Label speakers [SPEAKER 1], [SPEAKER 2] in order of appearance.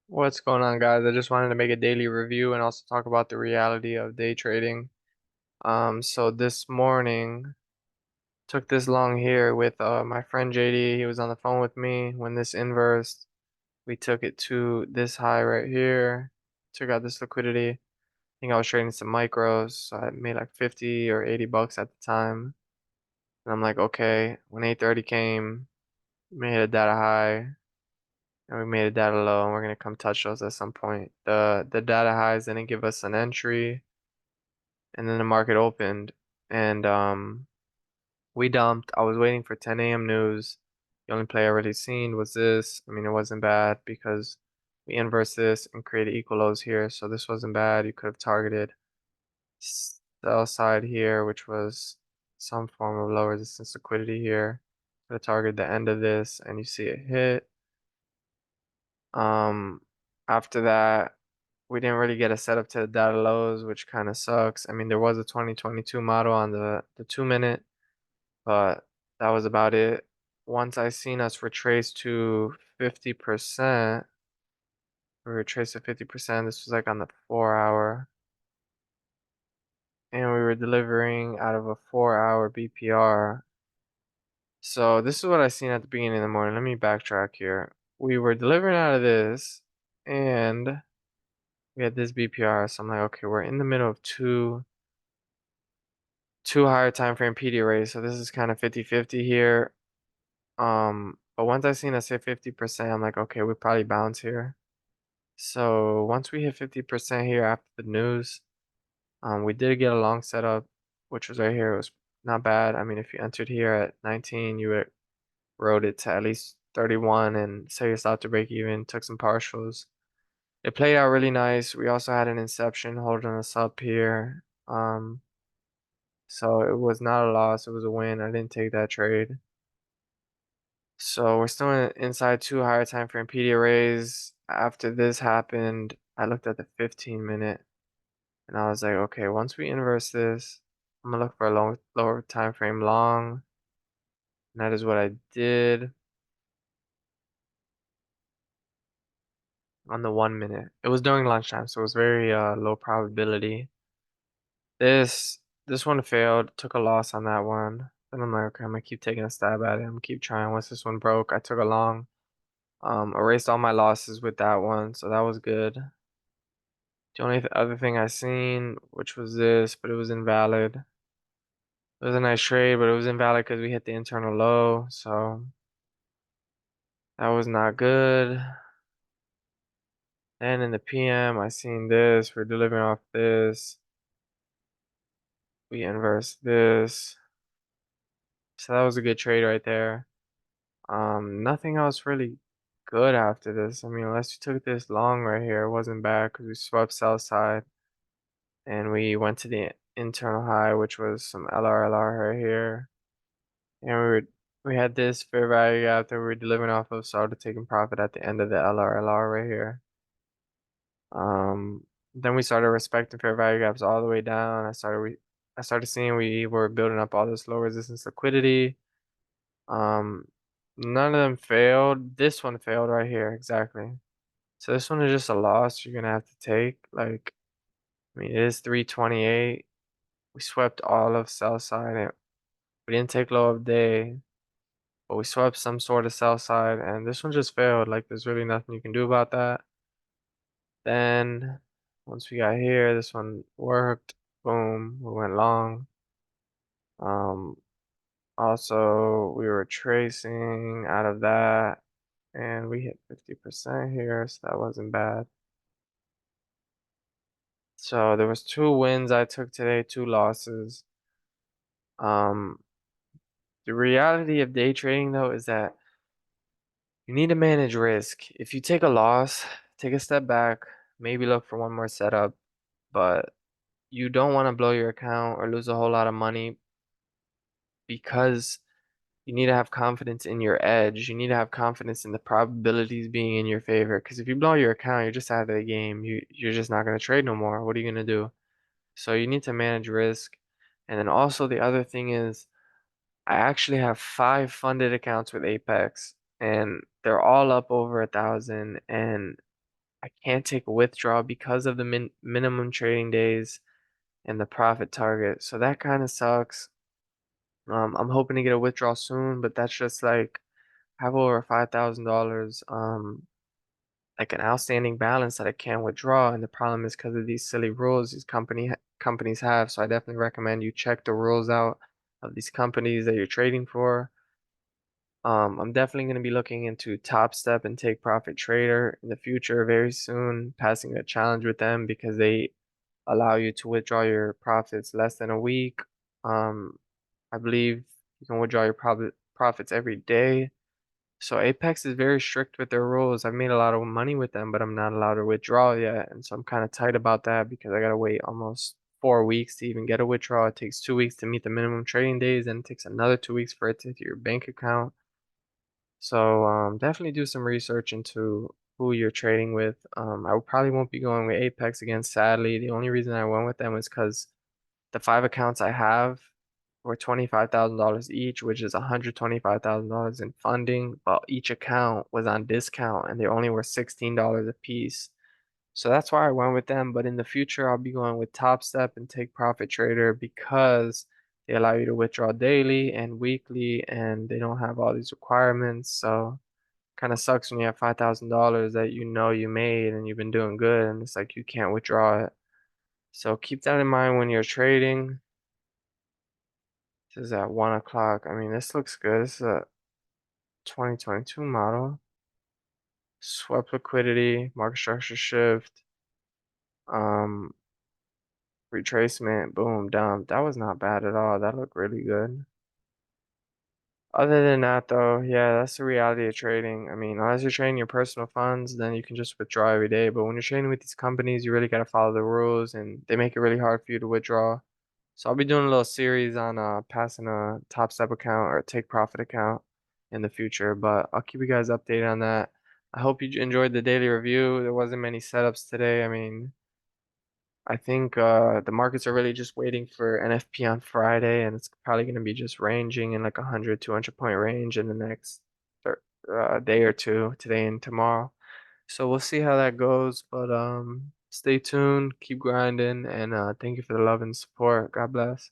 [SPEAKER 1] What's going on, guys? I just wanted to make a daily review and also talk about the reality of day trading. So this morning took this long here with my friend JD. He was on the phone with me when this inversed. We took it to this high right here. Took out this liquidity. I think I was trading some micros, so I made like 50 or 80 bucks at the time. And I'm like, okay, when 8:30 came, made a data high. And we made a data low, and we're gonna come touch those at some point. The data highs didn't give us an entry, and then the market opened, and we dumped. I was waiting for 10 a.m. news. The only play I really seen was this. I mean, it wasn't bad because we inversed this and created equal lows here, so this wasn't bad. You could have targeted sell side here, which was some form of low resistance liquidity here. Could have targeted the end of this, and you see it hit. Um, After that, we didn't really get a setup to the data lows, which kind of sucks. I mean, there was a 2022 model on the 2 minute, but that was about it. Once I seen us retrace to 50%, we retraced to 50%. This was like on the 4 hour, and we were delivering out of a 4 hour BPR. So this is what I seen at the beginning of the morning. Let me backtrack here. We were delivering out of this, and we had this BPR, so I'm like, okay, we're in the middle of two higher time frame PD arrays, so this is kind of 50-50 here. But once I seen us hit 50%, I'm like, okay, we probably bounce here. So once we hit 50% here after the news, we did get a long setup, which was right here. It was not bad. I mean, if you entered here at 19, you would rode it to at least 31 and set yourself to break even, took some partials. It played out really nice. We also had an inception holding us up here. So it was not a loss, it was a win. I didn't take that trade. So we're still inside two higher time frame PD arrays. After this happened, I looked at the 15-minute and I was like, okay, once we inverse this, I'm gonna look for a lower time frame long. And that is what I did on the 1 minute. It was during lunchtime, so it was very low probability. This one failed, took a loss on that one. Then I'm like, okay, I'm gonna keep taking a stab at it. I'm gonna keep trying. Once this one broke, I took a long. Erased all my losses with that one, so that was good. The only other thing I seen, which was this, but it was invalid. It was a nice trade, but it was invalid because we hit the internal low, so that was not good. And in the PM, I seen this. We're delivering off this. We inverse this. So that was a good trade right there. Nothing else really good after this. I mean, unless you took this long right here, it wasn't bad because we swept sell side. And we went to the internal high, which was some LRLR right here. And we had this fair value gap that we were delivering off of, started taking profit at the end of the LRLR right here. Then we started respecting fair value gaps all the way down. I started seeing we were building up all this low resistance liquidity. Um, None of them failed. This one failed right here, exactly. So this one is just a loss you're gonna have to take. Like, I mean, it is 328. We swept all of sell side and we didn't take low of day, but we swept some sort of sell side and this one just failed. Like there's really nothing you can do about that. Then once we got here, this one worked. Boom, we went long. Um, Also we were tracing out of that and we hit 50% here, so that wasn't bad. So there was two wins I took today, two losses. Um, the reality of day trading though is that you need to manage risk. If you take a loss, take a step back, maybe look for one more setup, but you don't want to blow your account or lose a whole lot of money because you need to have confidence in your edge. You need to have confidence in the probabilities being in your favor. Because if you blow your account, you're just out of the game. You're just not going to trade no more. What are you going to do? So you need to manage risk. And then also the other thing is I actually have 5 funded accounts with Apex and they're all up over 1,000 and I can't take a withdrawal because of the minimum trading days and the profit target. So that kind of sucks. I'm hoping to get a withdrawal soon, but that's just like I have over $5,000 like an outstanding balance that I can't withdraw, and the problem is because of these silly rules these companies have. So I definitely recommend you check the rules out of these companies that you're trading for. I'm definitely going to be looking into Top Step and Take Profit Trader in the future very soon, passing a challenge with them because they allow you to withdraw your profits less than a week. Um, I believe you can withdraw your profits every day. So Apex is very strict with their rules. I've made a lot of money with them, but I'm not allowed to withdraw yet. And so I'm kind of tight about that because I gotta wait almost 4 weeks to even get a withdrawal. It takes 2 weeks to meet the minimum trading days, and it takes another 2 weeks for it to hit your bank account. So definitely do some research into who you're trading with. I probably won't be going with Apex again, sadly. The only reason I went with them is because the 5 accounts I have were $25,000 each, which is $125,000 in funding, but each account was on discount and they only were $16 a piece. So that's why I went with them. But in the future, I'll be going with Top Step and Take Profit Trader because they allow you to withdraw daily and weekly and they don't have all these requirements. So kind of sucks when you have $5,000 that you know you made and you've been doing good and it's like you can't withdraw it. So keep that in mind when you're trading. This is at 1 o'clock. I mean, this looks good. This is a 2022 model. Swept liquidity, market structure shift, um, retracement, boom, dump. That was not bad at all. That looked really good. Other than that, though, yeah, that's the reality of trading. I mean, unless you're trading your personal funds, then you can just withdraw every day. But when you're trading with these companies, you really got to follow the rules, and they make it really hard for you to withdraw. So I'll be doing a little series on passing a Top Step account or a Take Profit account in the future, but I'll keep you guys updated on that. I hope you enjoyed the daily review. There wasn't many setups today. I mean, I think the markets are really just waiting for NFP on Friday, and it's probably going to be just ranging in like 100, 200 point range in the next day or two, today and tomorrow. So we'll see how that goes, but stay tuned, keep grinding, and thank you for the love and support. God bless.